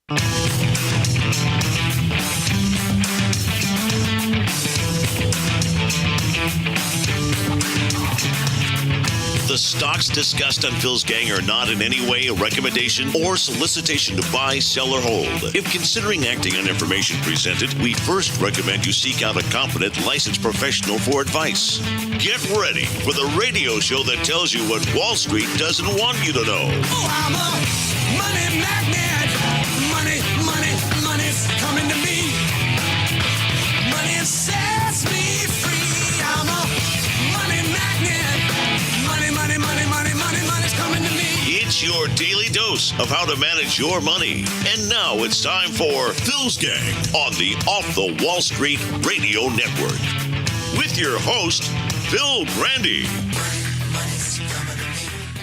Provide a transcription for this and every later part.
The stocks discussed on Phil's Gang are not in any way a recommendation or solicitation to buy, sell, or hold. If considering acting on information presented, we first recommend you seek out a competent, licensed professional for advice. Get ready for the radio show that tells you what Wall Street doesn't want you to know. Oh, I'm a money magnet. Money's coming to me. Money sets me free. I'm a money magnet. Money's coming to me. It's your daily dose of how to manage your money. And now it's time for Phil's Gang on the Off the Wall Street Radio Network. With your host, Phil Grandy.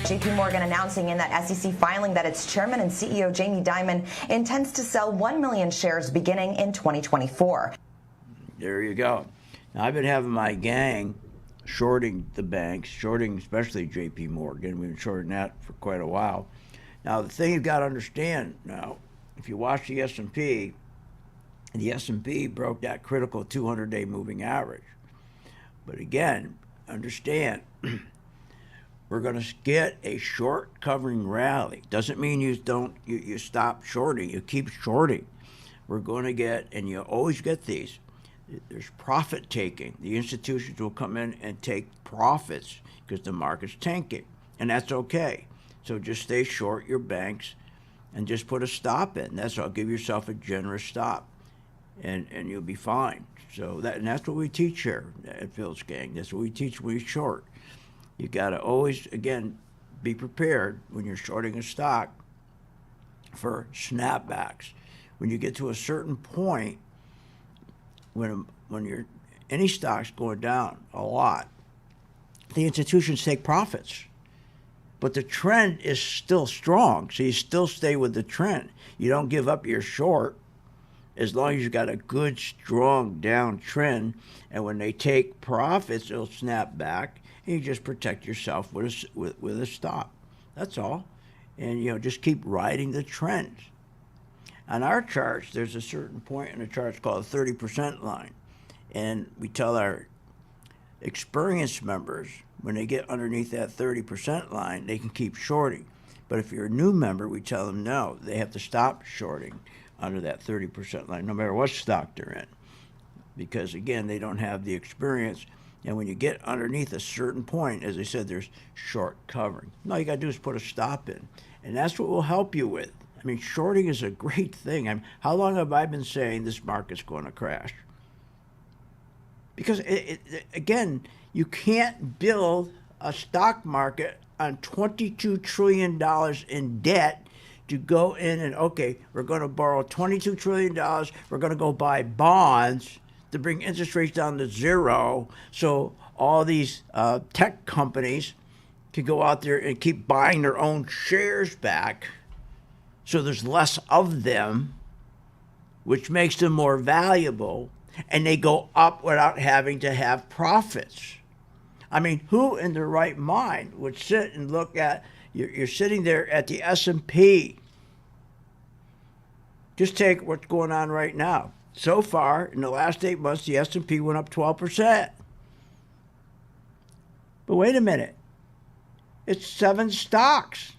JP Morgan announcing in that SEC filing that its chairman and CEO Jamie Dimon intends to sell 1 million shares beginning in 2024. There you go. Now, I've been having my gang shorting the banks, shorting especially JP Morgan. We've been shorting that for quite a while. Now, the thing you've got to understand now, if you watch the S&P, the S&P broke that critical 200-day moving average. But again, understand, we're going to get a short covering rally. Doesn't mean you stop shorting. You keep shorting. We're going to get, and you always get these, there's profit taking. The institutions will come in and take profits because the market's tanking, and that's okay. So just stay short your banks and just put a stop in. That's all. Give yourself a generous stop, and you'll be fine. So that's what we teach here at Phil's Gang. That's what we teach when we short. You got to always, again, be prepared when you're shorting a stock for snapbacks. When you get to a certain point, when any stock's going down a lot, the institutions take profits. But the trend is still strong, so you still stay with the trend. You don't give up your short as long as you've got a good, strong downtrend. And when they take profits, it'll snap back, and you just protect yourself with a stop. That's all. And, just keep riding the trend. On our charts, there's a certain point in the charts called the 30% line. And we tell our experienced members, when they get underneath that 30% line, they can keep shorting. But if you're a new member, we tell them no, they have to stop shorting under that 30% line, no matter what stock they're in. Because, again, they don't have the experience. And when you get underneath a certain point, as I said, there's short covering. All you got to do is put a stop in. And that's what we'll help you with. I mean, shorting is a great thing. How long have I been saying this market's going to crash? Because, again, you can't build a stock market on $22 trillion in debt to go in and, okay, we're going to borrow $22 trillion. We're going to go buy bonds to bring interest rates down to zero so all these tech companies can go out there and keep buying their own shares back. So there's less of them, which makes them more valuable, and they go up without having to have profits. I mean, who in their right mind would sit and look at, you're sitting there at the S&P. Just take what's going on right now. So far, in the last 8 months, the S&P went up 12%. But wait a minute. It's 7 stocks.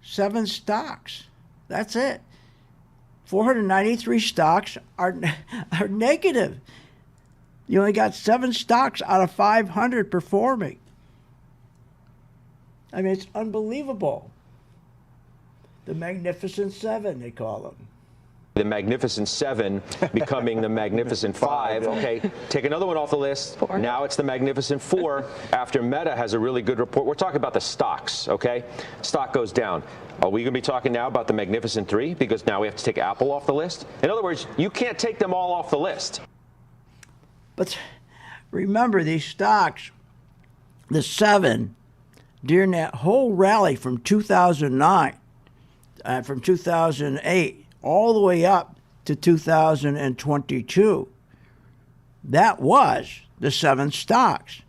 7 stocks. That's it. 493 stocks are negative. You only got 7 stocks out of 500 performing. I mean, it's unbelievable. The Magnificent Seven, they call them. The Magnificent Seven becoming the Magnificent Five. Okay, take another one off the list. 4. Now it's the Magnificent Four after Meta has a really good report. We're talking about the stocks, okay? Stock goes down. Are we going to be talking now about the Magnificent Three because now we have to take Apple off the list? In other words, you can't take them all off the list. But remember, these stocks, the 7, during that whole rally from 2009, from 2008, all the way up to 2022, that was the 7 stocks.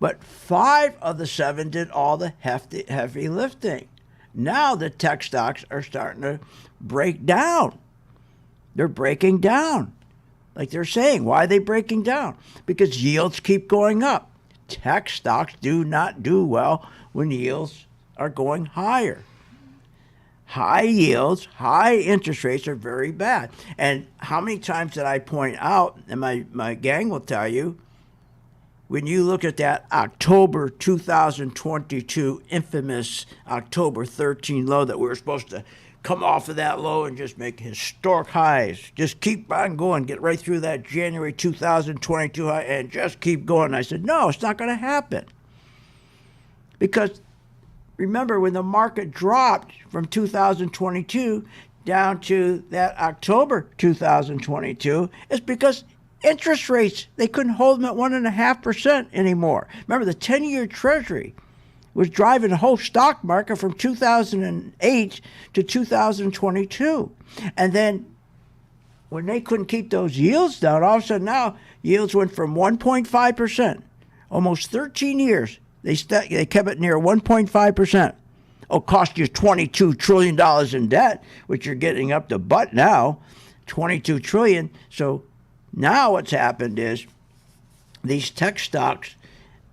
But 5 of the 7 did all the heavy lifting. Now the tech stocks are starting to break down. They're breaking down. Like they're saying, why are they breaking down? Because yields keep going up. Tech stocks do not do well when yields are going higher. High yields, high interest rates are very bad. And how many times did I point out, and my gang will tell you, when you look at that October 2022 infamous October 13 low that we were supposed to come off of that low and just make historic highs, just keep on going, get right through that January 2022 high and just keep going. I said, no, it's not going to happen. Because remember, when the market dropped from 2022 down to that October 2022, it's because interest rates, they couldn't hold them at 1.5% anymore. Remember, the 10-year Treasury was driving the whole stock market from 2008 to 2022. And then when they couldn't keep those yields down, all of a sudden now yields went from 1.5%, almost 13 years. They kept it near 1.5%. It'll cost you $22 trillion in debt, which you're getting up to butt now, $22 trillion. So now what's happened is these tech stocks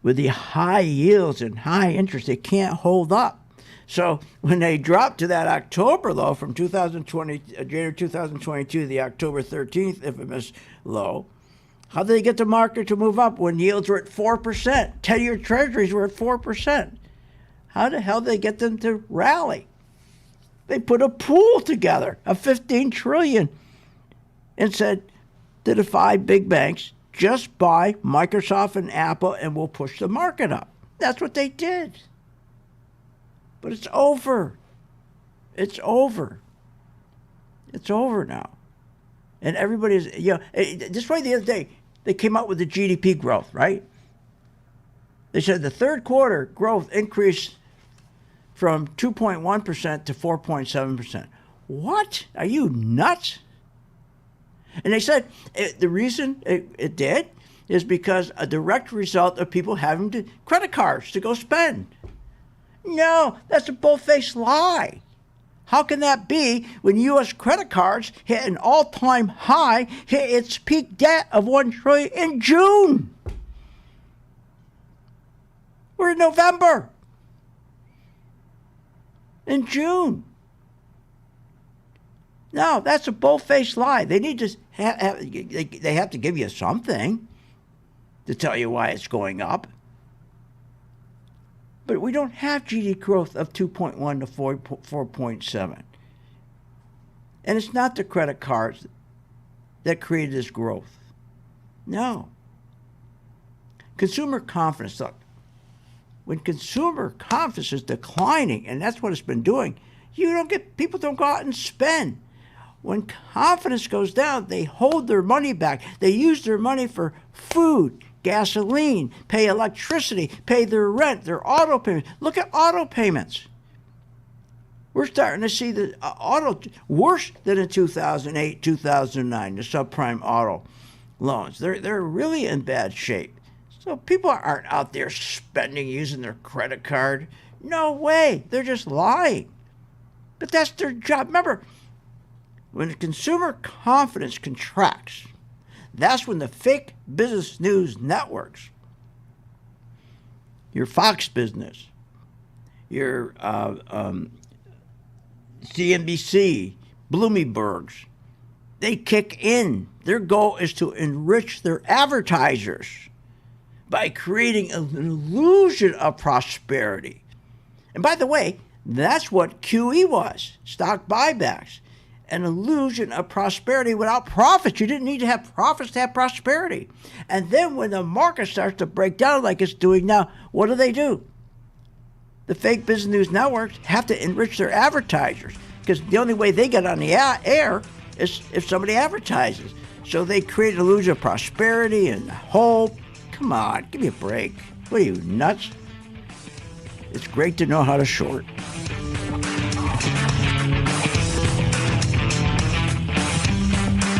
with the high yields and high interest, they can't hold up. So when they dropped to that October low from January 2022, the October 13th infamous low, how did they get the market to move up when yields were at 4%? 10-year treasuries were at 4%. How the hell did they get them to rally? They put a pool together of $15 trillion and said to the 5 big banks, just buy Microsoft and Apple and we'll push the market up. That's what they did. But it's over. It's over. It's over now. And everybody's, this way the other day, they came out with the GDP growth, right? They said the third quarter growth increased from 2.1% to 4.7%. What? Are you nuts? And they said the reason it did is because a direct result of people having credit cards to go spend. No, that's a bull-faced lie. How can that be when U.S. credit cards hit an all-time high, hit its peak debt of $1 trillion in June? We're in November. In June. No, that's a bull-faced lie. They need to they have to give you something to tell you why it's going up. But we don't have GDP growth of 2.1 to 4.7. And it's not the credit cards that created this growth. No. Consumer confidence, look, when consumer confidence is declining, and that's what it's been doing, people don't go out and spend. When confidence goes down, they hold their money back. They use their money for food, gasoline, pay electricity, pay their rent, their auto payments. Look at auto payments. We're starting to see the auto worse than in 2008, 2009, the subprime auto loans. They're really in bad shape. So people aren't out there spending using their credit card. No way. They're just lying. But that's their job. Remember, when consumer confidence contracts, that's when the fake business news networks, your Fox Business, your CNBC, Bloomberg's, they kick in. Their goal is to enrich their advertisers by creating an illusion of prosperity. And by the way, that's what QE was, stock buybacks. An illusion of prosperity without profits. You didn't need to have profits to have prosperity. And then when the market starts to break down like it's doing now, what do? The fake business news networks have to enrich their advertisers because the only way they get on the air is if somebody advertises. So they create an illusion of prosperity and hope. Come on, give me a break. What are you, nuts? It's great to know how to short.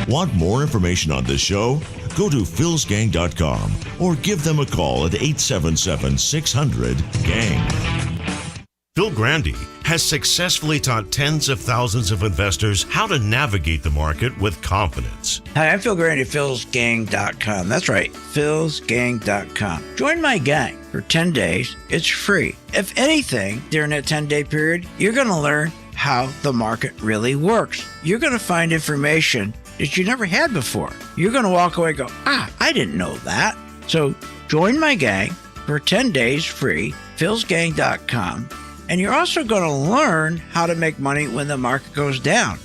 Want more information on this show? Go to philsgang.com or give them a call at 877-600-GANG. Phil Grandy has successfully taught tens of thousands of investors how to navigate the market with confidence. Hi, I'm Phil Grandy, philsgang.com. That's right, philsgang.com. Join my gang for 10 days. It's free. If anything, during that 10-day period, you're going to learn how the market really works. You're going to find information that you never had before. You're going to walk away and go, I didn't know that. So join my gang for 10 days free, philsgang.com. And you're also going to learn how to make money when the market goes down.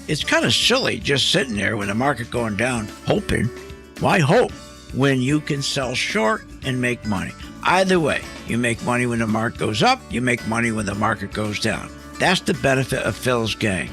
It's kind of silly just sitting there when the market going down, hoping. Why hope when you can sell short and make money? Either way, you make money when the market goes up, you make money when the market goes down. That's the benefit of Phil's Gang.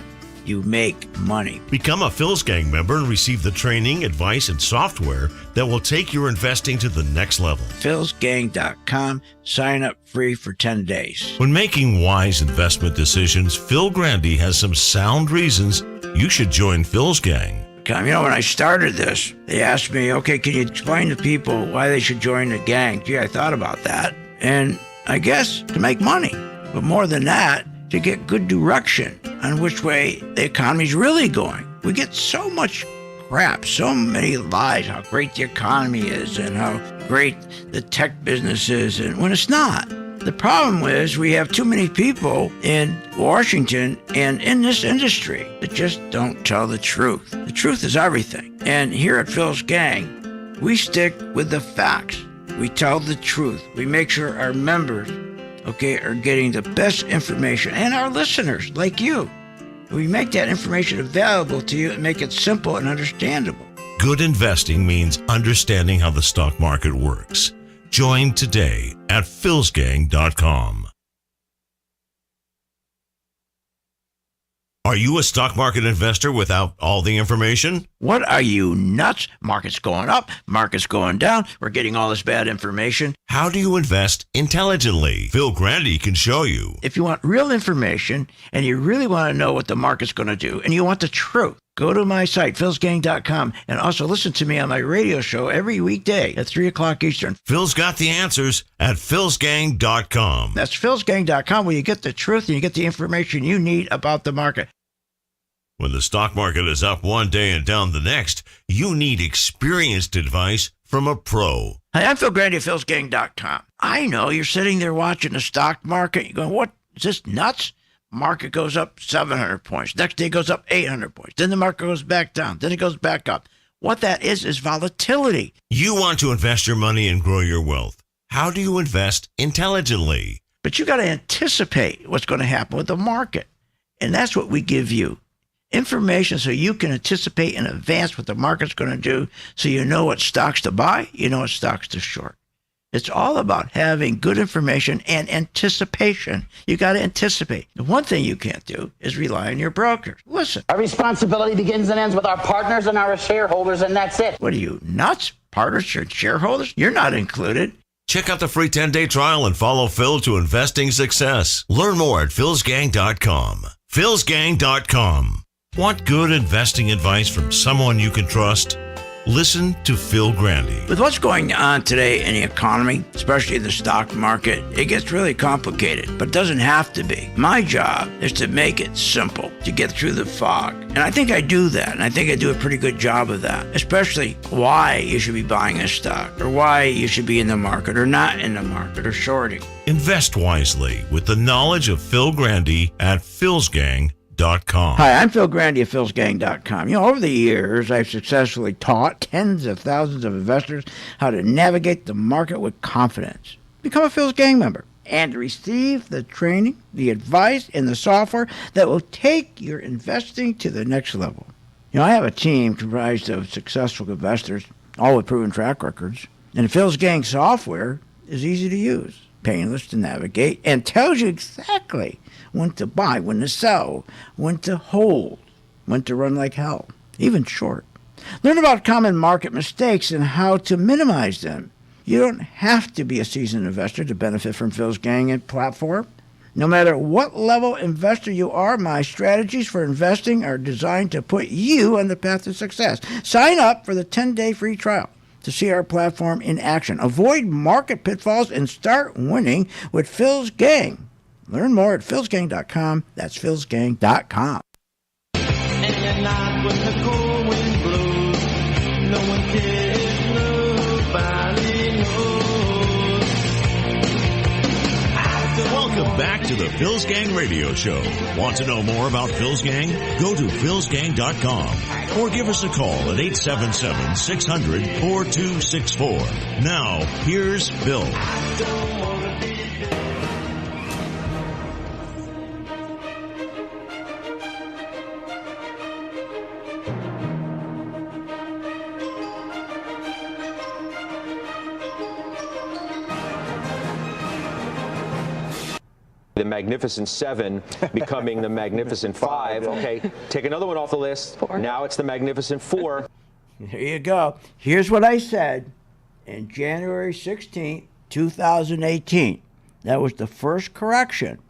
You make money. Become a Phil's Gang member and receive the training, advice, and software that will take your investing to the next level. philsgang.com. Sign up free for 10 days. When making wise investment decisions, Phil Grandy has some sound reasons you should join Phil's Gang. You know, when I started this, they asked me, okay, can you explain to people why they should join the gang? Gee, I thought about that. And I guess to make money. But more than that, to get good direction on which way the economy's really going. We get so much crap, so many lies, how great the economy is and how great the tech business is, and when it's not. The problem is we have too many people in Washington and in this industry that just don't tell the truth. The truth is everything. And here at Phil's Gang, we stick with the facts. We tell the truth. We make sure our members are getting the best information, and our listeners, like you. We make that information available to you and make it simple and understandable. Good investing means understanding how the stock market works. Join today at philsgang.com. Are you a stock market investor without all the information? What are you, nuts? Market's going up, market's going down. We're getting all this bad information. How do you invest intelligently? Phil Grandy can show you. If you want real information and you really want to know what the market's going to do and you want the truth, go to my site, philsgang.com, and also listen to me on my radio show every weekday at 3 o'clock Eastern. Phil's got the answers at philsgang.com. That's philsgang.com, where you get the truth and you get the information you need about the market. When the stock market is up one day and down the next, you need experienced advice from a pro. Hi, I'm Phil Grandy at philsgang.com. I know you're sitting there watching the stock market. You're going, what? Is this nuts? Market goes up 700 points. Next day goes up 800 points. Then the market goes back down. Then it goes back up. What that is volatility. You want to invest your money and grow your wealth. How do you invest intelligently? But you got to anticipate what's going to happen with the market. And that's what we give you. Information so you can anticipate in advance what the market's going to do, so you know what stocks to buy, you know what stocks to short. It's all about having good information and anticipation. You got to anticipate. The one thing you can't do is rely on your brokers. Listen. Our responsibility begins and ends with our partners and our shareholders, and that's it. What are you, nuts? Partners or shareholders? You're not included. Check out the free 10-day trial and follow Phil to investing success. Learn more at philsgang.com. philsgang.com. Want good investing advice from someone you can trust? Listen to Phil Grandy. With what's going on today in the economy, especially the stock market, it gets really complicated, but it doesn't have to be. My job is to make it simple, to get through the fog. And I think I do that, and I think I do a pretty good job of that, especially why you should be buying a stock, or why you should be in the market, or not in the market, or shorting. Invest wisely with the knowledge of Phil Grandy at philsgang.com. Hi, I'm Phil Grandy at philsgang.com. You know, over the years, I've successfully taught tens of thousands of investors how to navigate the market with confidence. Become a Phil's Gang member and receive the training, the advice, and the software that will take your investing to the next level. You know, I have a team comprised of successful investors, all with proven track records. And the Phil's Gang software is easy to use, painless to navigate, and tells you exactly when to buy, when to sell, when to hold, when to run like hell, even short. Learn about common market mistakes and how to minimize them. You don't have to be a seasoned investor to benefit from Phil's Gang and platform. No matter what level investor you are, my strategies for investing are designed to put you on the path to success. Sign up for the 10-day free trial to see our platform in action. Avoid market pitfalls and start winning with Phil's Gang. Learn more at philsgang.com. That's philsgang.com. And at night when the cold wind blows, no one cares, nobody knows. Welcome back to the Phil's Gang Radio Show. Want to know more about Phil's Gang? Go to philsgang.com or give us a call at 877-600-4264. Now, here's Phil. The Magnificent Seven becoming the Magnificent Five. Okay, take another one off the list. Now it's the Magnificent Four. There you go. Here's what I said in January 16th, 2018. That was the first correction.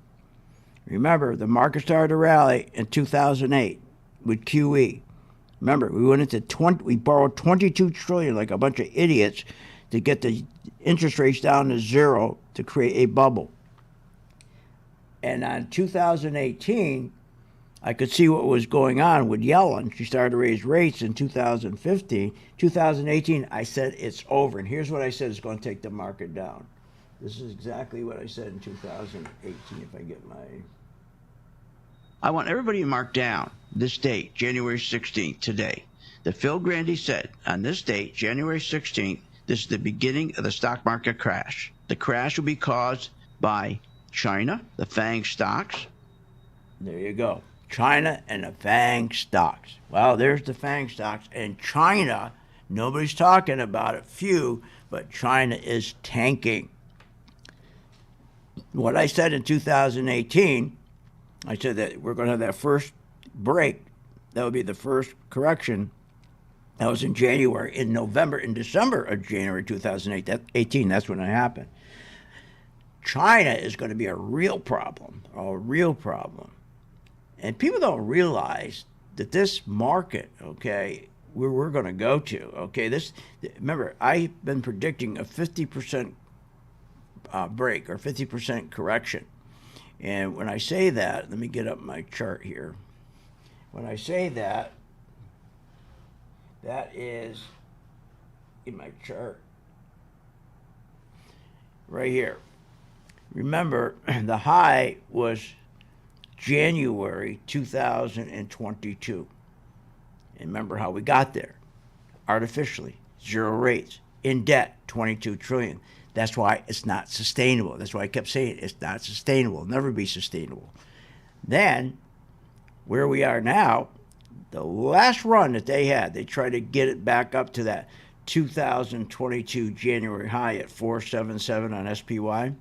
Remember, the market started to rally in 2008 with QE. Remember, we went into we borrowed 22 trillion like a bunch of idiots to get the interest rates down to zero to create a bubble. And on 2018, I could see what was going on with Yellen. She started to raise rates in 2015. 2018, I said it's over. And here's what I said is going to take the market down. This is exactly what I said in 2018, if I get my... I want everybody to mark down this date, January 16th, today. That Phil Grandy said, on this date, January 16th, this is the beginning of the stock market crash. The crash will be caused by China, the FANG stocks. There you go. China and the FANG stocks. Well, there's the FANG stocks. And China, nobody's talking about it, few, but China is tanking. What I said in 2018, I said that we're going to have that first break. That would be the first correction. That was in January. In November, in December of January 2018, that's when it happened. China is going to be a real problem. And people don't realize that this market, okay, where we're going to go to, okay, remember, I've been predicting a 50% break or 50% correction. And when I say that, let me get up my chart here. When I say that, that is in my chart right here. Remember, the high was January 2022. And remember how we got there. Artificially, zero rates, in debt, 22 trillion. That's why it's not sustainable. That's why I kept saying it's not sustainable. It'll never be sustainable. Then, where we are now, the last run that they had, they tried to get it back up to that 2022 January high at 477 on SPY.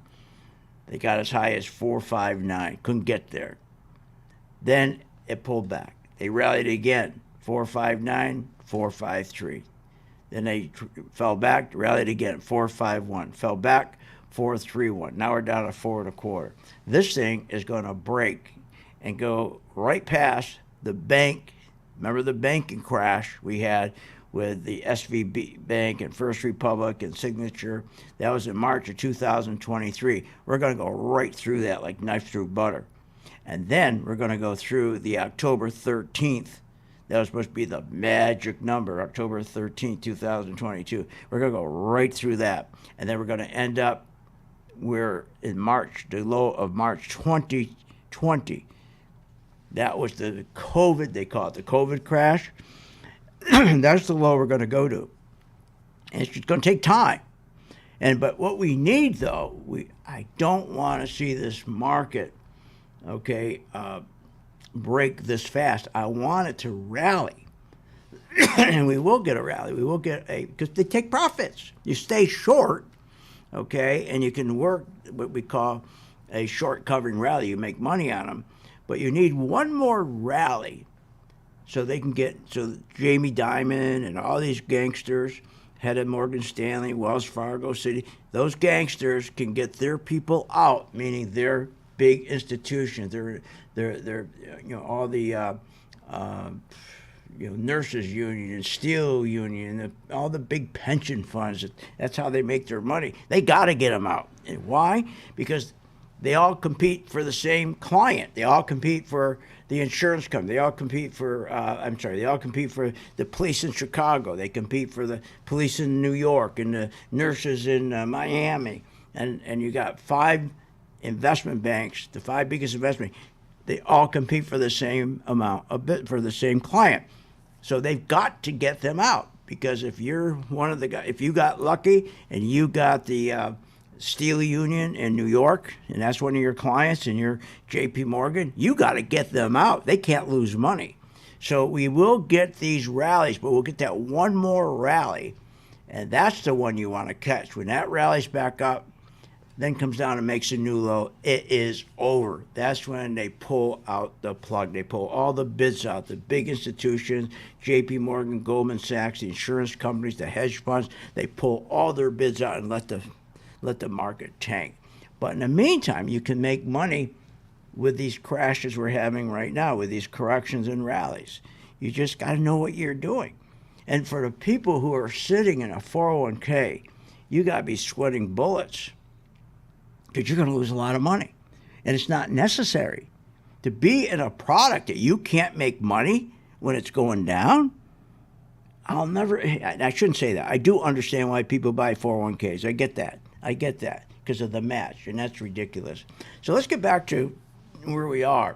They got as high as 459. Couldn't get there. Then it pulled back. They rallied again. 459, 453. Then they fell back, rallied again. 451. Fell back, 431. Now we're down to 4.25. This thing is going to break and go right past the bank. Remember the banking crash we had with the SVB Bank and First Republic and Signature? That was in March of 2023. We're going to go right through that like knife through butter. And then we're going to go through the October 13th. That was supposed to be the magic number, October 13th, 2022. We're going to go right through that. And then we're going to end up where in March, the low of March 2020. That was the COVID, they call it the COVID crash. That's the low we're going to go to. And it's going to take time. But what we need, though, I don't want to see this market, okay, break this fast. I want it to rally. And we will get a rally. We will get because they take profits. You stay short, okay, and you can work what we call a short covering rally. You make money on them. But you need one more rally so they can so Jamie Dimon and all these gangsters, head of Morgan Stanley, Wells Fargo City, those gangsters can get their people out, meaning their big institutions, they're all the nurses union and steel union, all the big pension funds. That's how they make their money. They got to get them out. And why? Because they all compete for the same client. They all compete for the insurance company. They all compete for, they all compete for the police in Chicago. They compete for the police in New York and the nurses in Miami. And you got 5 investment banks, the 5 biggest investment banks. They all compete for the same amount of bit for the same client. So they've got to get them out, because if you're one of the guys, if you got lucky and you got the Steel Union in New York, and that's one of your clients, and you're J.P. Morgan, you got to get them out. They can't lose money. So we will get these rallies, but we'll get that one more rally, and that's the one you want to catch. When that rallies back up, then comes down and makes a new low, it is over. That's when they pull out the plug. They pull all the bids out. The big institutions, J.P. Morgan, Goldman Sachs, the insurance companies, the hedge funds, they pull all their bids out and let the market tank. But in the meantime, you can make money with these crashes we're having right now, with these corrections and rallies. You just got to know what you're doing. And for the people who are sitting in a 401k, you got to be sweating bullets, because you're going to lose a lot of money. And it's not necessary to be in a product that you can't make money when it's going down. I shouldn't say that. I do understand why people buy 401ks. I get that because of the match, and that's ridiculous. So let's get back to where we are.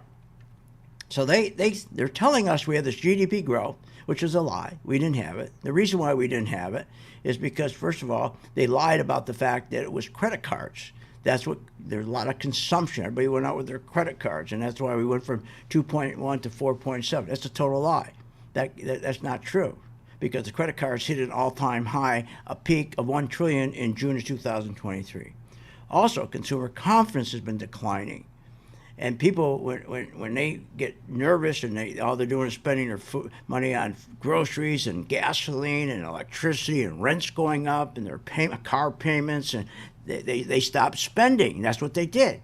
So they're telling us we have this GDP growth, which is a lie. We didn't have it. The reason why we didn't have it is because, first of all, they lied about the fact that it was credit cards. There's a lot of consumption. Everybody went out with their credit cards, and that's why we went from 2.1 to 4.7. That's a total lie. That's not true, because the credit cards hit an all-time high, a peak of $1 trillion in June of 2023. Also, consumer confidence has been declining. And people, when they get nervous and all they're doing is spending their money on groceries and gasoline and electricity and rents going up and their car payments, and they stop spending. That's what they did.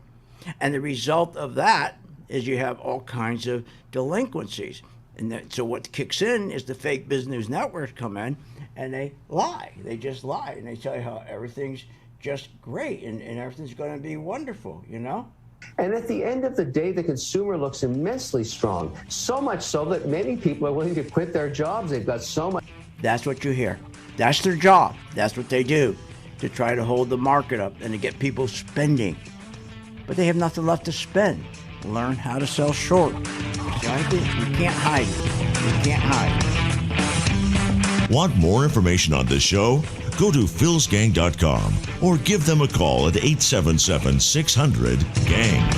And the result of that is you have all kinds of delinquencies. And so what kicks in is the fake business networks come in and they lie. They just lie. And they tell you how everything's just great and everything's going to be wonderful, you know? And at the end of the day, the consumer looks immensely strong. So much so that many people are willing to quit their jobs. They've got so much. That's what you hear. That's their job. That's what they do, to try to hold the market up and to get people spending. But they have nothing left to spend. Learn how to sell short. So I think you can't hide it. You can't hide it. Want more information on this show? Go to philsgang.com or give them a call at 877-600-GANG.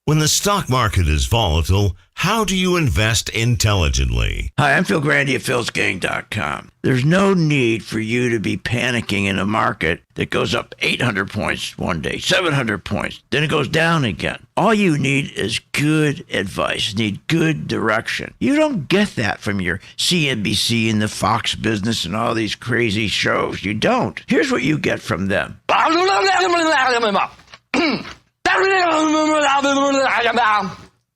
When the stock market is volatile, how do you invest intelligently? Hi, I'm Phil Grandy at philsgang.com. There's no need for you to be panicking in a market that goes up 800 points one day, 700 points, then it goes down again. All you need is good advice, need good direction. You don't get that from your CNBC and the Fox Business and all these crazy shows. You don't. Here's what you get from them.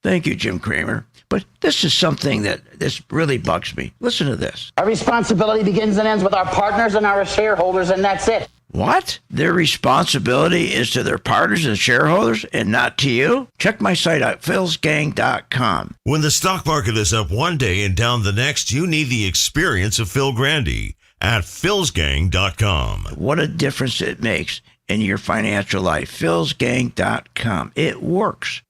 Thank you, Jim Cramer. But this is something that this really bugs me. Listen to this. Our responsibility begins and ends with our partners and our shareholders, and that's it. What? Their responsibility is to their partners and shareholders and not to you? Check my site out, philsgang.com. When the stock market is up one day and down the next, you need the experience of Phil Grandy at philsgang.com. What a difference it makes in your financial life. philsgang.com. It works.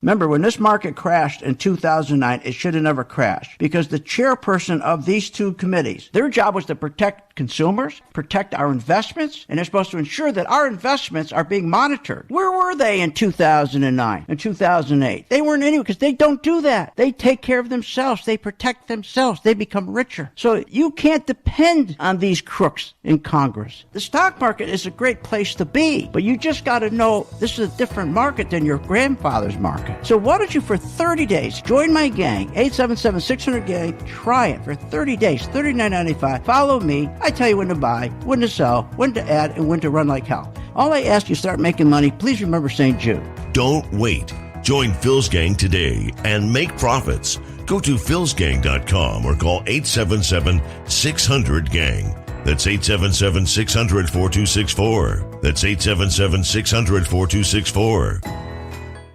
Remember, when this market crashed in 2009, it should have never crashed, because the chairperson of these two committees, their job was to protect consumers, protect our investments, and they're supposed to ensure that our investments are being monitored. Where were they in 2009 and 2008? They weren't anywhere, because they don't do that. They take care of themselves. They protect themselves. They become richer. So you can't depend on these crooks in Congress. The stock market is a great place to be, but you just got to know this is a different market than your grandfather's market. So why don't you, for 30 days, join my gang, 877-600-GANG. Try it for 30 days, $39.95. Follow me. I tell you when to buy, when to sell, when to add, and when to run like hell. All I ask you, start making money. Please remember St. Jude. Don't wait. Join Phil's Gang today and make profits. Go to philsgang.com or call 877-600-GANG. That's 877-600-4264. That's 877-600-4264.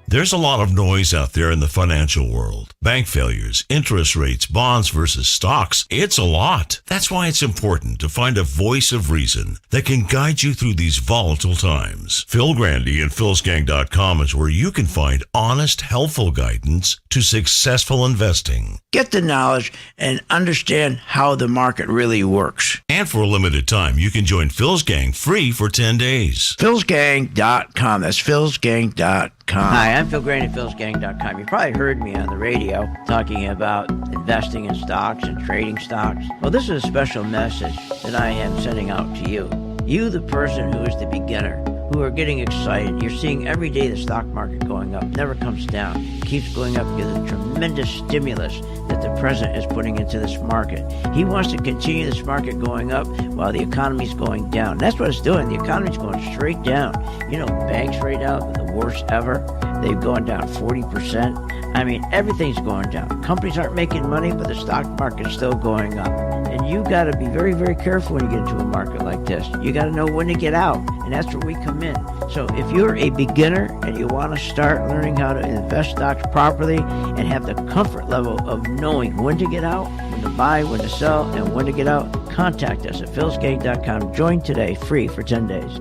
There's a lot of noise out there in the financial world. Bank failures, interest rates, bonds versus stocks. It's a lot. That's why it's important to find a voice of reason that can guide you through these volatile times. Phil Grandy at philsgang.com is where you can find honest, helpful guidance to successful investing. Get the knowledge and understand how the market really works. And for a limited time, you can join Phil's Gang free for 10 days. philsgang.com. That's philsgang.com. Hi, I'm Phil Grandy at philsgang.com. You probably heard me on the radio talking about investing in stocks and trading stocks. Well, this is a special message that I am sending out to you. You, the person who is the beginner, who are getting excited. You're seeing every day the stock market going up, never comes down. It keeps going up because of the tremendous stimulus that the president is putting into this market. He wants to continue this market going up while the economy's going down. That's what it's doing. The economy's going straight down. You know, banks right now are the worst ever. They've gone down 40%. I mean, everything's going down. Companies aren't making money, but the stock market is still going up. And you got to be very, very careful when you get into a market like this. You got to know when to get out, and that's where we come in. So if you're a beginner and you want to start learning how to invest stocks properly and have the comfort level of knowing when to get out, when to buy, when to sell, and when to get out, contact us at philsgang.com. Join today, free for 10 days.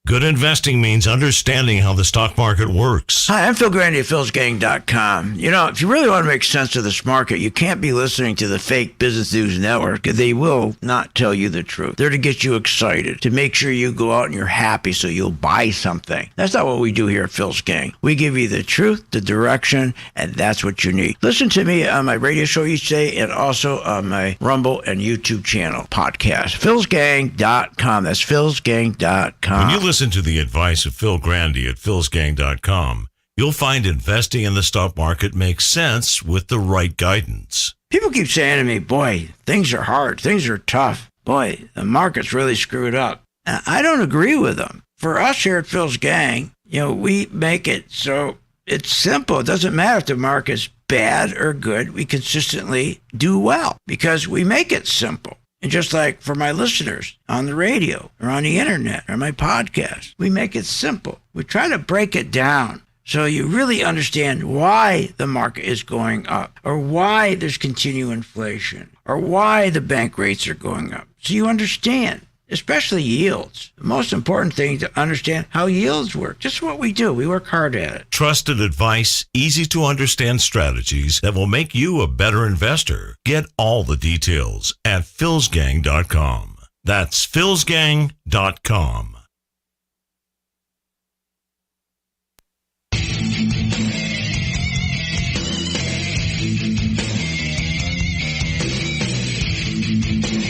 Good investing means understanding how the stock market works. Hi, I'm Phil Grandy at philsgang.com. You know, if you really want to make sense of this market, you can't be listening to the fake Business News Network. They will not tell you the truth. They're to get you excited, to make sure you go out and you're happy so you'll buy something. That's not what we do here at Phil's Gang. We give you the truth, the direction, and that's what you need. Listen to me on my radio show each day and also on my Rumble and YouTube channel podcast. philsgang.com. That's philsgang.com. When you listen to the advice of Phil Grandy at philsgang.com, you'll find investing in the stock market makes sense with the right guidance. People keep saying to me, boy, things are hard, things are tough. Boy, the market's really screwed up. And I don't agree with them. For us here at Phil's Gang, you know, we make it so it's simple. It doesn't matter if the market's bad or good. We consistently do well because we make it simple. And just like for my listeners on the radio or on the internet or my podcast, we make it simple. We try to break it down so you really understand why the market is going up or why there's continued inflation or why the bank rates are going up. So you understand, especially yields. The most important thing to understand how yields work. Just what we do. We work hard at it. Trusted advice, easy to understand strategies that will make you a better investor. Get all the details at philsgang.com. That's philsgang.com.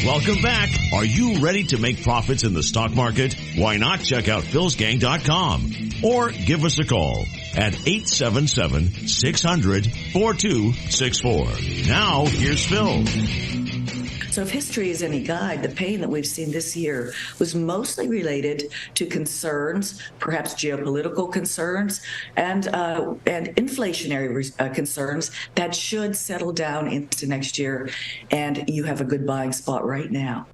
Welcome back. Are you ready to make profits in the stock market? Why not check out philsgang.com or give us a call at 877-600-4264. Now, here's Phil. So if history is any guide, the pain that we've seen this year was mostly related to concerns, perhaps geopolitical concerns, and inflationary concerns that should settle down into next year, and you have a good buying spot right now.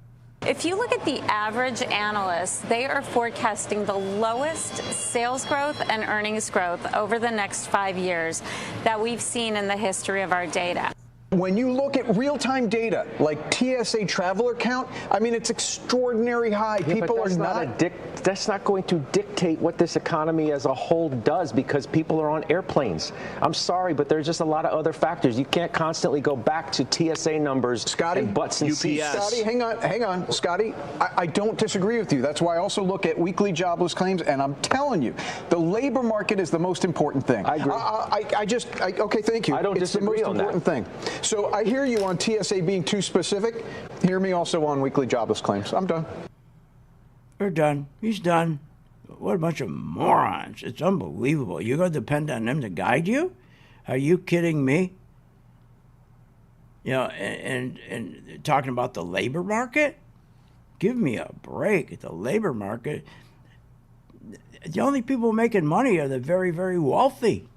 If you look at the average analysts, they are forecasting the lowest sales growth and earnings growth over the next 5 years that we've seen in the history of our data. When you look at real-time data like TSA traveler count, I mean, it's extraordinary high. Yeah, people are that's not going to dictate what this economy as a whole does because people are on airplanes. I'm sorry, but there's just a lot of other factors. You can't constantly go back to TSA numbers and butts and seats. Scotty, hang on. Scotty, I don't disagree with you. That's why I also look at weekly jobless claims, and I'm telling you, the labor market is the most important thing. I agree. Okay, thank you. I don't disagree on that. It's the most important thing. So I hear you on TSA being too specific. Hear me also on weekly jobless claims. I'm done. We're done. He's done. What a bunch of morons. It's unbelievable. You're going to depend on them to guide you? Are you kidding me? You know, and talking about the labor market? Give me a break. The labor market, the only people making money are the very, very wealthy.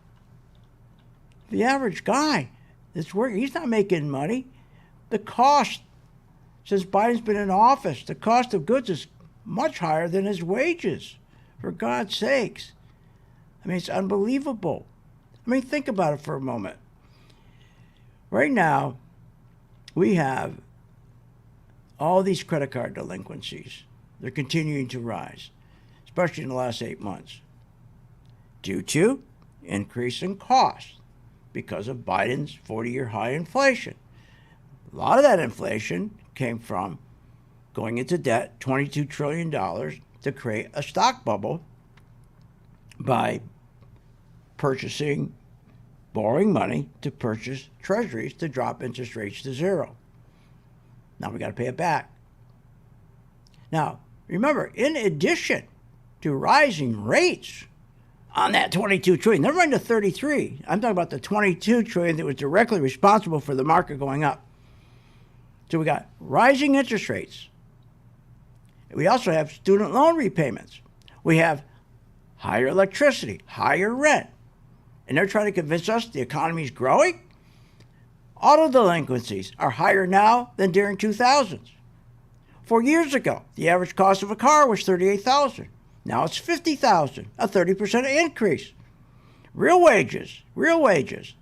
The average guy that's working, he's not making money. The cost since Biden's been in office. The cost of goods is much higher than his wages, for God's sakes. I mean, it's unbelievable. I mean, think about it for a moment. Right now, we have all these credit card delinquencies. They're continuing to rise, especially in the last 8 months, due to increase in cost because of Biden's 40-year high inflation. A lot of that inflation came from going into debt, $22 trillion, to create a stock bubble by borrowing money to purchase treasuries to drop interest rates to zero. Now we got to pay it back. Now, remember, in addition to rising rates on that $22 trillion, never mind the $33, I'm talking about the $22 trillion that was directly responsible for the market going up. So we got rising interest rates. We also have student loan repayments. We have higher electricity, higher rent. And they're trying to convince us the economy is growing? Auto delinquencies are higher now than during 2000s. 4 years ago, the average cost of a car was $38,000. Now it's $50,000, a 30% increase. Real wages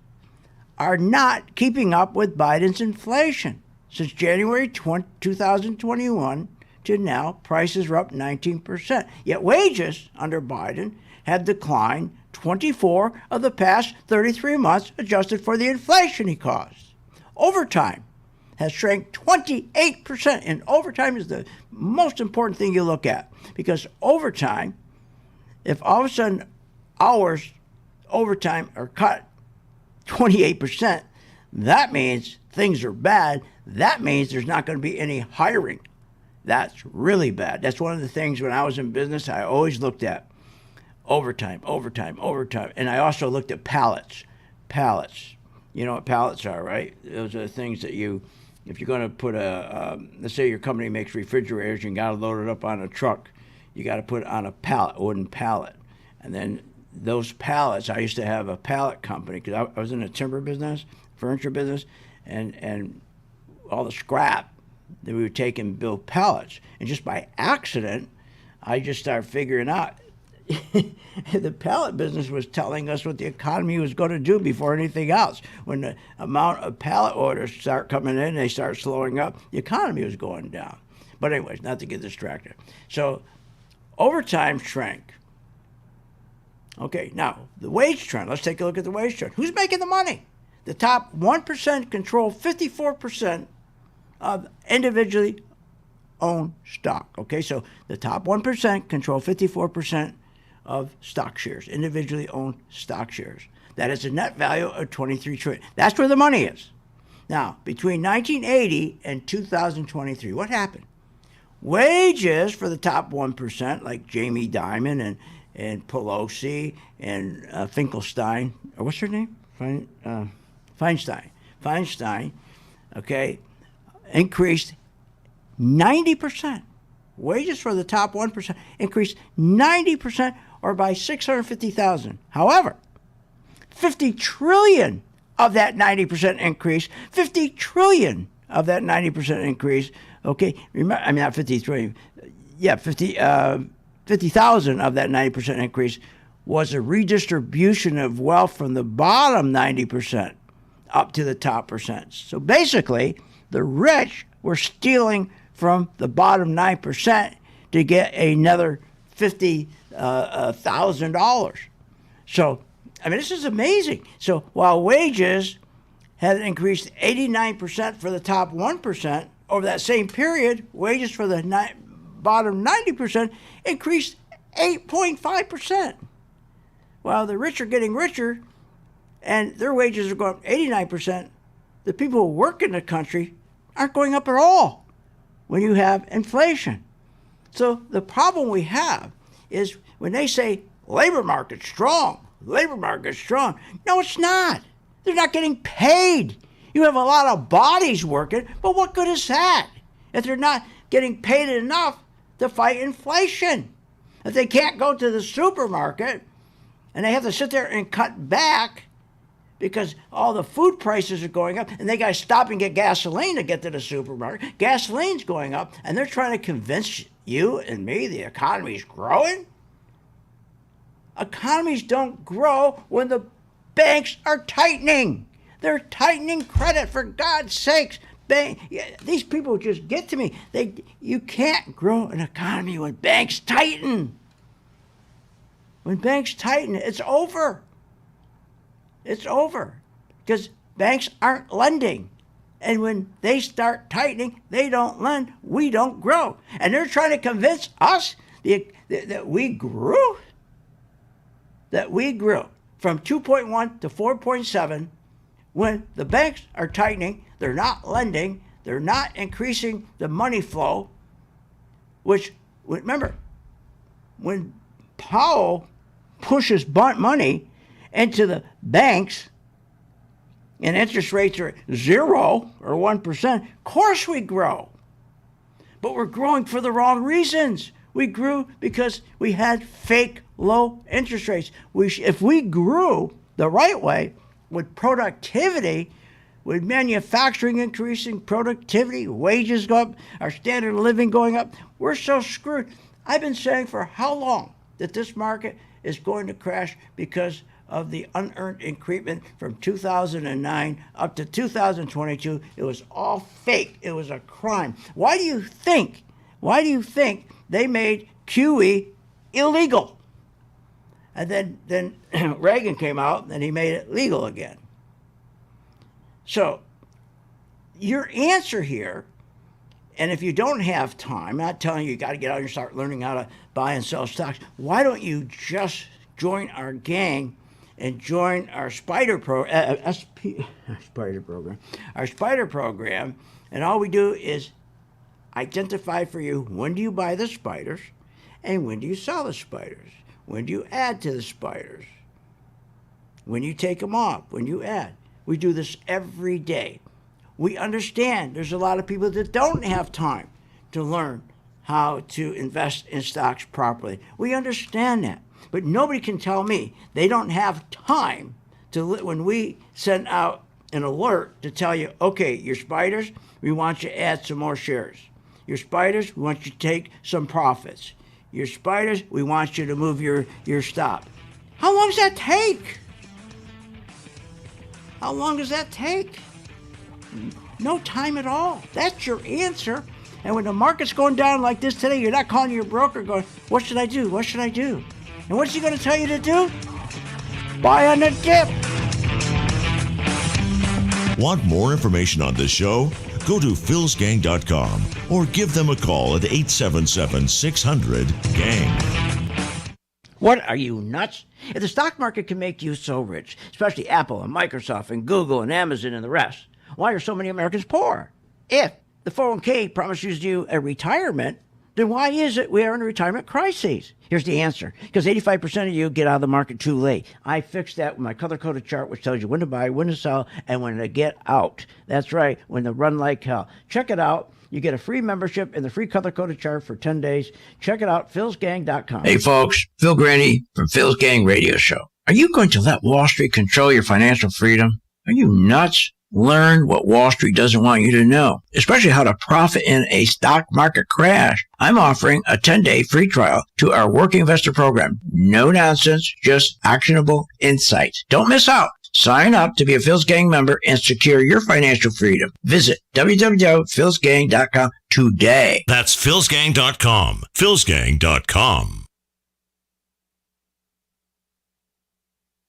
are not keeping up with Biden's inflation. Since January 2021 to now, prices are up 19%. Yet wages under Biden have declined 24 of the past 33 months, adjusted for the inflation he caused. Overtime has shrank 28%, and overtime is the most important thing you look at, because overtime, if all of a sudden hours overtime are cut 28%, that means things are bad. That means there's not going to be any hiring. That's really bad. That's one of the things when I was in business I always looked at. Overtime. And I also looked at pallets. You know what pallets are, right? Those are the things that if you're going to put let's say your company makes refrigerators, you got to load it up on a truck. You got to put it on a pallet, a wooden pallet. And then those pallets, I used to have a pallet company because I was in a timber business, furniture business, and all the scrap that we would take and build pallets. And just by accident, I just started figuring out the pallet business was telling us what the economy was going to do before anything else. When the amount of pallet orders start coming in, they start slowing up, the economy was going down. But anyways, not to get distracted. So overtime shrank. Okay, now the wage trend. Let's take a look at the wage trend. Who's making the money? The top 1% control 54% of individually owned stock. Okay, so the top 1% control 54% of stock shares, individually owned stock shares. That is a net value of $23 trillion. That's where the money is. Now, between 1980 and 2023, what happened? Wages for the top 1%, like Jamie Dimon and Pelosi and Finkelstein, or what's her name? Feinstein, okay, increased 90%. Wages for the top 1% increased 90%, or by $650,000. However, $50 trillion of that 90% increase, $50 trillion of that 90% increase, okay, remember, I mean, not 50 trillion, yeah, 50,000 of that 90% increase was a redistribution of wealth from the bottom 90% up to the top percent. So basically, the rich were stealing from the bottom 9% to get another $50,000. So, I mean, this is amazing. So while wages had increased 89% for the top 1%, over that same period, wages for the bottom 90% increased 8.5%. While the rich are getting richer and their wages are going up 89%, the people who work in the country aren't going up at all when you have inflation. So the problem we have is when they say labor market's strong, no, it's not. They're not getting paid. You have a lot of bodies working, but what good is that if they're not getting paid enough to fight inflation? If they can't go to the supermarket and they have to sit there and cut back because all the food prices are going up, and they got to stop and get gasoline to get to the supermarket. Gasoline's going up, and they're trying to convince you and me the economy's growing? Economies don't grow when the banks are tightening. They're tightening credit, for God's sakes. These people just get to me. You can't grow an economy when banks tighten. When banks tighten, it's over. It's over. Because banks aren't lending. And when they start tightening, they don't lend, we don't grow. And they're trying to convince us that we grew? That we grew from 2.1 to 4.7 when the banks are tightening, they're not lending, they're not increasing the money flow, which, remember, when Powell pushes money into the banks and interest rates are 0 or 1%, of course we grow. But we're growing for the wrong reasons. We grew because we had fake low interest rates. If we grew the right way, with productivity, with manufacturing increasing, productivity, wages go up, our standard of living going up, we're so screwed. I've been saying for how long that this market is going to crash because of the unearned increment from 2009 up to 2022. It was all fake. It was a crime. Why do you think they made QE illegal? And then Reagan came out and he made it legal again. So your answer here, and if you don't have time, I'm not telling you got to get out and start learning how to buy and sell stocks. Why don't you just join our gang and join our Spider program, our Spider program, and all we do is identify for you when do you buy the spiders and when do you sell the spiders. When do you add to the spiders? When you take them off, when you add. We do this every day. We understand there's a lot of people that don't have time to learn how to invest in stocks properly. We understand that. But nobody can tell me they don't have time to, when we send out an alert to tell you, okay, your spiders, we want you to add some more shares. Your spiders, we want you to take some profits. Your spiders, we want you to move your stop. How long does that take? How long does that take? No time at all. That's your answer. And when the market's going down like this today, you're not calling your broker going, what should I do? What should I do? And what's he going to tell you to do? Buy on the dip. Want more information on this show? Go to philsgang.com or give them a call at 877-600-GANG. What, are you nuts? If the stock market can make you so rich, especially Apple and Microsoft and Google and Amazon and the rest, why are so many Americans poor? If the 401k promises you a retirement, then why is it we are in a retirement crisis? Here's the answer. Because 85% of you get out of the market too late. I fixed that with my color-coded chart, which tells you when to buy, when to sell, and when to get out. That's right, when to run like hell. Check it out. You get a free membership and the free color-coded chart for 10 days. Check it out, philsgang.com. Hey, folks. Phil Grandy from Phil's Gang Radio Show. Are you going to let Wall Street control your financial freedom? Are you nuts? Learn what Wall Street doesn't want you to know, especially how to profit in a stock market crash. I'm offering a 10-day free trial to our Working Investor Program. No nonsense, just actionable insights. Don't miss out. Sign up to be a Phil's Gang member and secure your financial freedom. Visit www.philsgang.com today. That's philsgang.com. philsgang.com.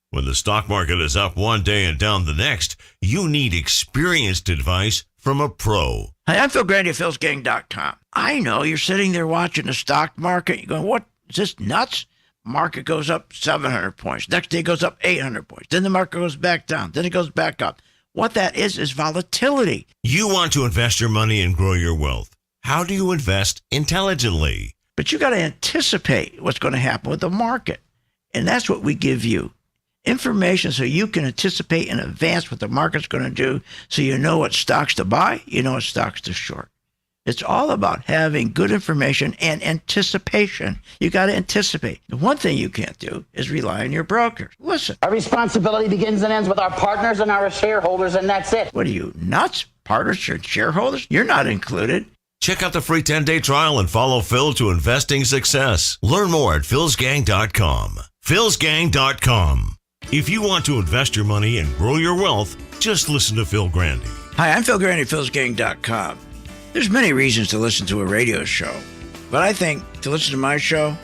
When the stock market is up one day and down the next, you need experienced advice from a pro. Hi, I'm Phil Grandy of philsgang.com. I know you're sitting there watching the stock market. You're going, what? Is this nuts? Market goes up 700 points. Next day goes up 800 points. Then the market goes back down. Then it goes back up. What that is volatility. You want to invest your money and grow your wealth. How do you invest intelligently? But you got to anticipate what's going to happen with the market. And that's what we give you. Information so you can anticipate in advance what the market's going to do, so you know what stocks to buy, you know what stocks to short. It's all about having good information and anticipation. You got to anticipate. The one thing you can't do is rely on your brokers. Listen. Our responsibility begins and ends with our partners and our shareholders, and that's it. What are you, nuts? Partners or shareholders? You're not included. Check out the free 10-day trial and follow Phil to investing success. Learn more at philsgang.com. philsgang.com. If you want to invest your money and grow your wealth, just listen to Phil Grandy. Hi, I'm Phil Grandy, philsgang.com. There's many reasons to listen to a radio show, but I think to listen to my show,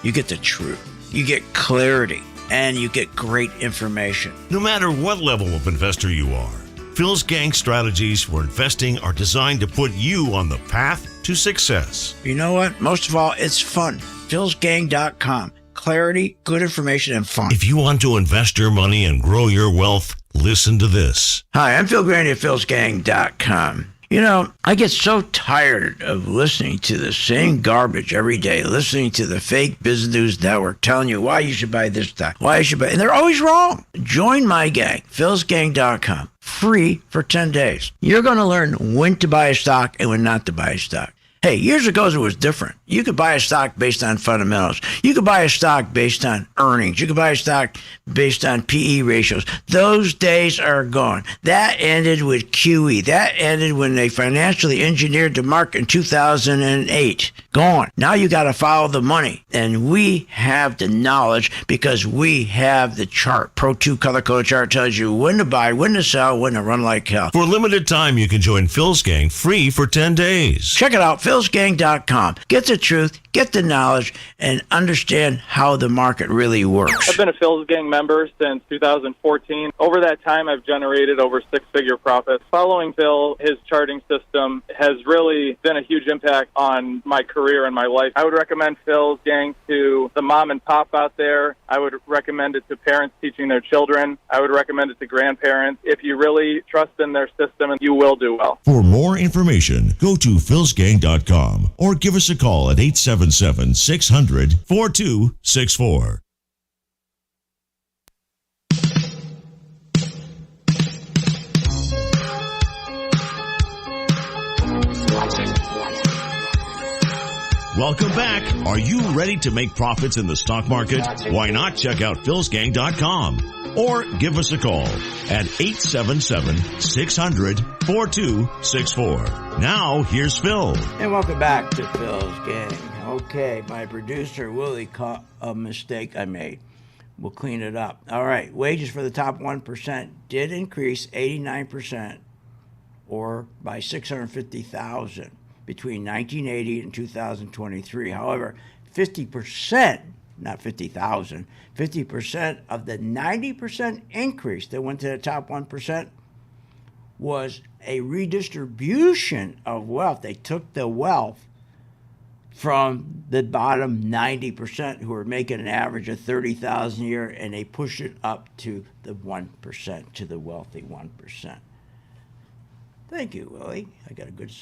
you get the truth, you get clarity, and you get great information. No matter what level of investor you are, Phil's Gang strategies for investing are designed to put you on the path to success. You know what? Most of all, it's fun. philsgang.com. Clarity, good information, and fun. If you want to invest your money and grow your wealth, listen to this. Hi, I'm Phil Grandy at philsgang.com. You know, I get so tired of listening to the same garbage every day, listening to the fake business news network telling you why you should buy this stock, why you should buy, and they're always wrong. Join my gang, philsgang.com, free for 10 days. You're going to learn when to buy a stock and when not to buy a stock. Hey, years ago it was different. You could buy a stock based on fundamentals. You could buy a stock based on earnings. You could buy a stock based on PE ratios. Those days are gone. That ended with QE. That ended when they financially engineered the market in 2008. Gone. Now you got to follow the money. And we have the knowledge because we have the chart. Pro 2 color code chart tells you when to buy, when to sell, when to run like hell. For a limited time, you can join Phil's Gang free for 10 days. Check it out, philsgang.com. Get the truth, get the knowledge, and understand how the market really works. I've been a Phil's Gang member since 2014. Over that time, I've generated over six-figure profits. Following Phil, his charting system has really been a huge impact on my career and my life. I would recommend Phil's Gang to the mom and pop out there. I would recommend it to parents teaching their children. I would recommend it to grandparents. If you really trust in their system, you will do well. For more information, go to philsgang.com or give us a call at 877-600-4264. Welcome back. Are you ready to make profits in the stock market? Why not check out philsgang.com or give us a call at 877-600-4264. Now, here's Phil. And welcome back to Phil's Gang. Okay, my producer, Willie, caught a mistake I made. We'll clean it up. All right, wages for the top 1% did increase 89%, or by 650,000 between 1980 and 2023. However, 50%, not 50,000, 50% of the 90% increase that went to the top 1% was a redistribution of wealth. They took the wealth from the bottom 90% who are making an average of $30,000 a year, and they pushed it up to the 1%, to the wealthy 1%. Thank you, Willie. I got a good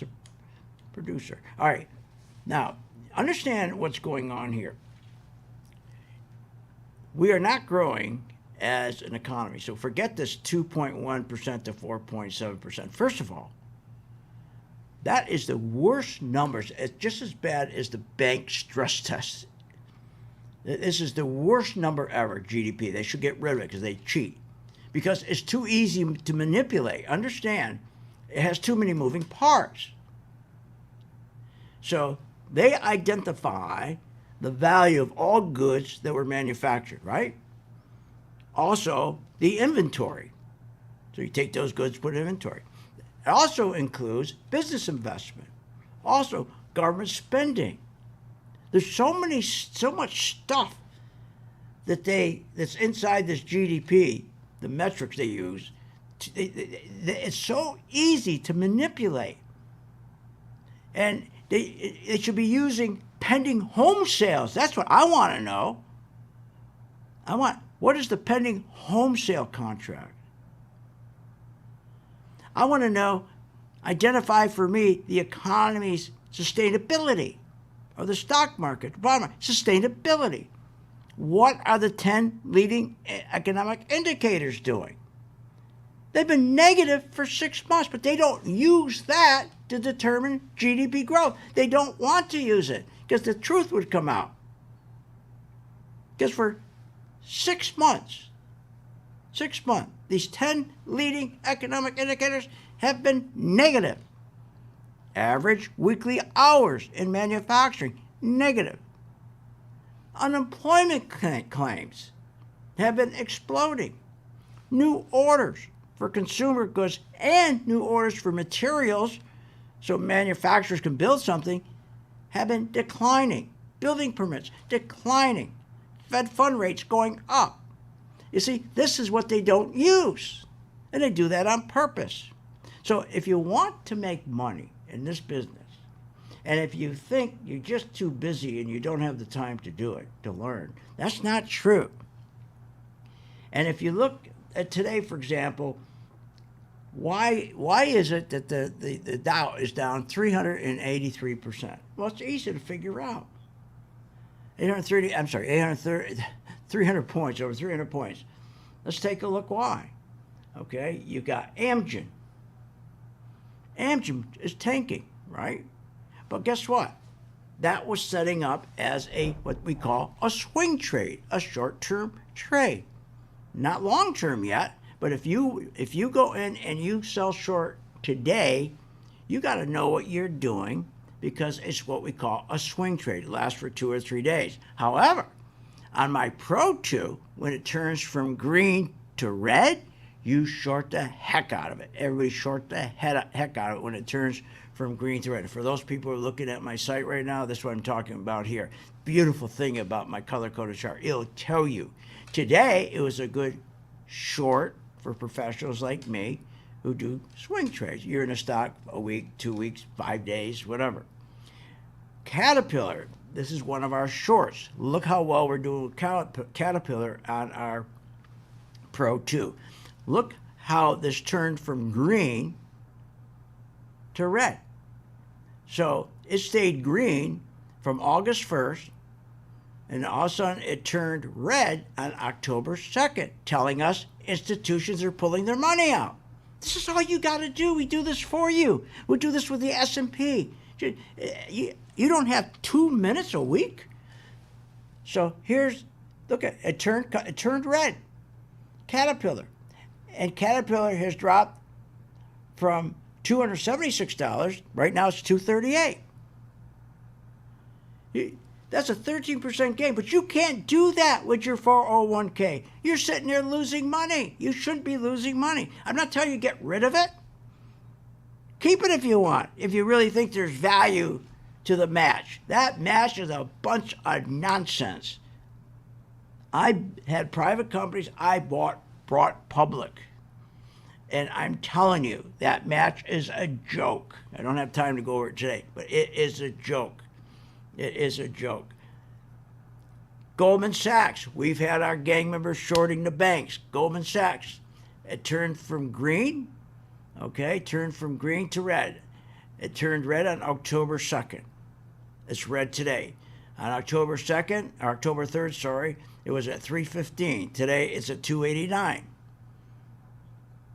producer. All right. Now, understand what's going on here. We are not growing as an economy. So forget this 2.1% to 4.7%. First of all, that is the worst numbers. It's just as bad as the bank stress test. This is the worst number ever, GDP. They should get rid of it because they cheat. Because it's too easy to manipulate. Understand, it has too many moving parts. So they identify the value of all goods that were manufactured, right? Also, the inventory. So you take those goods, put in inventory. It also includes business investment. Also, government spending. There's so much stuff that's inside this GDP, the metrics they use. It's so easy to manipulate. And they should be using pending home sales. That's what I want to know. What is the pending home sale contract? I want to know, identify for me the economy's sustainability, or the stock market, bottom line, sustainability. What are the 10 leading economic indicators doing? They've been negative for 6 months, but they don't use that to determine GDP growth. They don't want to use it because the truth would come out. Because for 6 months, these 10 leading economic indicators have been negative. Average weekly hours in manufacturing, negative. Unemployment claims have been exploding. New orders for consumer goods and new orders for materials, so manufacturers can build something, have been declining. Building permits declining. Fed fund rates going up. You see, this is what they don't use, and they do that on purpose. So if you want to make money in this business, and if you think you're just too busy and you don't have the time to do it, to learn, that's not true. And if you look at today, for example, why is it that the Dow is down 383%? Well, it's easy to figure out. 300 points, over 300 points. Let's take a look why. Okay, you got Amgen. Amgen is tanking, right? But guess what? That was setting up as what we call a swing trade, a short-term trade. Not long-term yet, but if you go in and you sell short today, you got to know what you're doing because it's what we call a swing trade. It lasts for 2 or 3 days. However, on my Pro 2, when it turns from green to red, you short the heck out of it. Everybody short the heck out of it when it turns from green to red. And for those people who are looking at my site right now, this is what I'm talking about here. Beautiful thing about my color-coded chart. It'll tell you. Today, it was a good short for professionals like me who do swing trades. You're in a stock a week, 2 weeks, 5 days, whatever. Caterpillar, this is one of our shorts. Look how well we're doing with Caterpillar on our Pro 2. Look how this turned from green to red. So it stayed green from August 1st, and all of a sudden it turned red on October 2nd, telling us institutions are pulling their money out. This is all you got to do. We do this for you. We do this with the S&P. You don't have 2 minutes a week. So look at it turned red. Caterpillar. And Caterpillar has dropped from $276. Right now it's $238. That's a 13% gain, but you can't do that with your 401k. You're sitting there losing money. You shouldn't be losing money. I'm not telling you to get rid of it. Keep it if you want, if you really think there's value to the match. That match is a bunch of nonsense. I had private companies I brought public. And I'm telling you, that match is a joke. I don't have time to go over it today, but it is a joke. It is a joke. Goldman Sachs, we've had our gang members shorting the banks. Goldman Sachs, it turned from green, turned from green to red. It turned red on October 2nd. It's red today. On October 2nd, or October 3rd, it was at 315. Today it's at 289.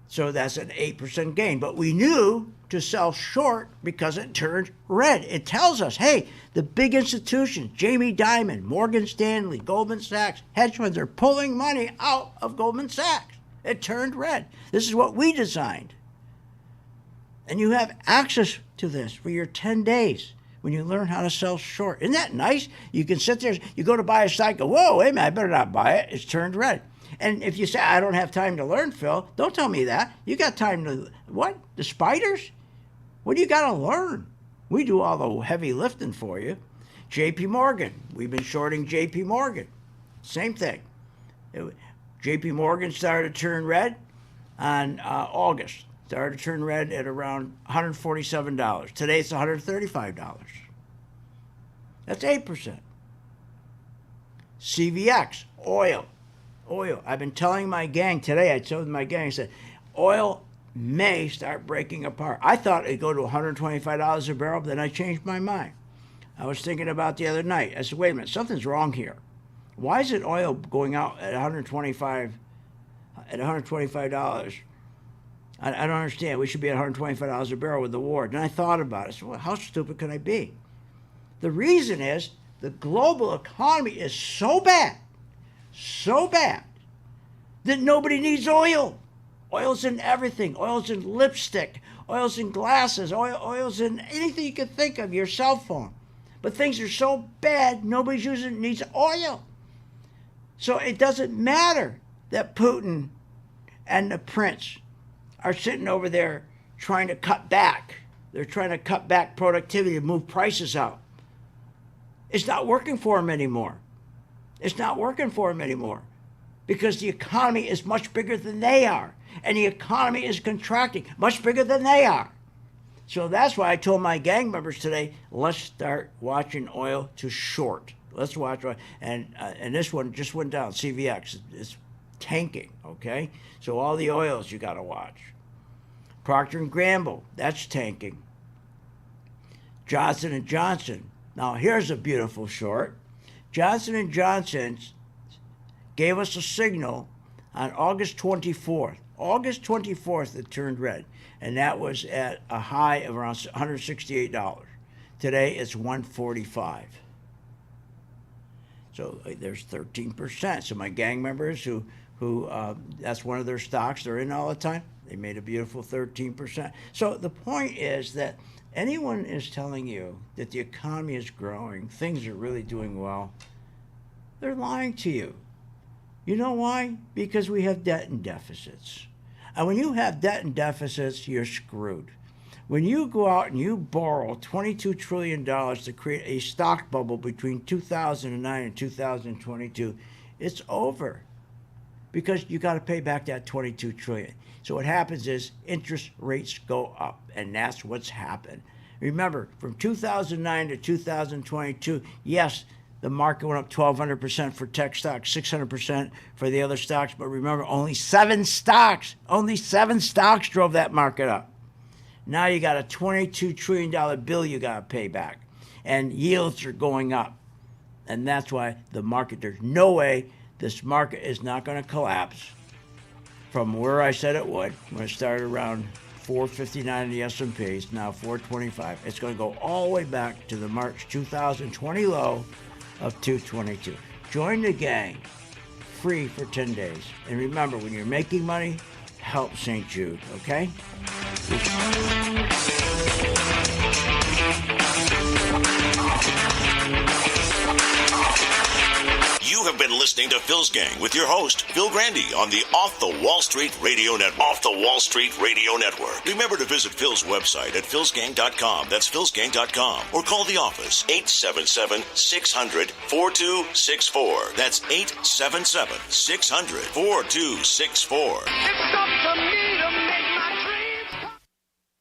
So that's an 8% gain. But we knew to sell short because it turned red. It tells us, hey, the big institutions, Jamie Dimon, Morgan Stanley, Goldman Sachs, hedge funds are pulling money out of Goldman Sachs. It turned red. This is what we designed. And you have access to this for your 10 days when you learn how to sell short. Isn't that nice? You can sit there, you go to buy a stock, go, whoa, wait a minute, I better not buy it. It's turned red. And if you say, I don't have time to learn, Phil, don't tell me that. You got time to, what? The spiders? What do you got to learn? We do all the heavy lifting for you. JP Morgan, we've been shorting JP Morgan. Same thing. JP Morgan started to turn red on August. Started to turn red at around $147. Today it's $135. That's 8%. CVX, oil. I've been telling my gang today, I told my gang, I said, oil may start breaking apart. I thought it'd go to $125 a barrel, but then I changed my mind. I was thinking about the other night. I said, wait a minute, something's wrong here. Why is it oil going out at $125? I don't understand. We should be at $125 a barrel with the war. And I thought about it. I said, well, how stupid could I be? The reason is the global economy is so bad, that nobody needs oil. Oil's in everything. Oil's in lipstick. Oil's in glasses. Oil's in anything you can think of, your cell phone. But things are so bad, nobody's needs oil. So it doesn't matter that Putin and the prince are sitting over there trying to cut back. They're trying to cut back productivity and move prices out. It's not working for them anymore. It's not working for them anymore because the economy is much bigger than they are. And the economy is contracting much bigger than they are. So that's why I told my gang members today, let's start watching oil to short. Let's watch oil. And this one just went down, CVX. It's tanking, okay? So all the oils you got to watch. Procter & Gamble, that's tanking. Johnson & Johnson. Now, here's a beautiful short. Johnson & Johnson gave us a signal on August 24th. August 24th, it turned red, and that was at a high of around $168. Today, it's $145. So there's 13%. So my gang members who that's one of their stocks, they're in all the time, they made a beautiful 13%. So the point is that anyone is telling you that the economy is growing, things are really doing well, they're lying to you. You know why? Because we have debt and deficits. And when you have debt and deficits, you're screwed. When you go out and you borrow $22 trillion to create a stock bubble between 2009 and 2022, it's over. Because you got to pay back that $22 trillion. So what happens is interest rates go up, and that's what's happened. Remember, from 2009 to 2022, yes, the market went up 1,200% for tech stocks, 600% for the other stocks. But remember, only seven stocks drove that market up. Now you got a $22 trillion bill you got to pay back. And yields are going up. And that's why the market, there's no way this market is not going to collapse from where I said it would. When it started around 459 in the S&P, it's now 425. It's going to go all the way back to the March 2020 low of 222. Join the gang, free for 10 days. And remember, when you're making money, help St. Jude, okay? You have been listening to Phil's Gang with your host, Phil Grandy, on the Off the Wall Street Radio Network. Off the Wall Street Radio Network. Remember to visit Phil's website at philsgang.com. That's philsgang.com. Or call the office, 877-600-4264. That's 877-600-4264. It's up to me.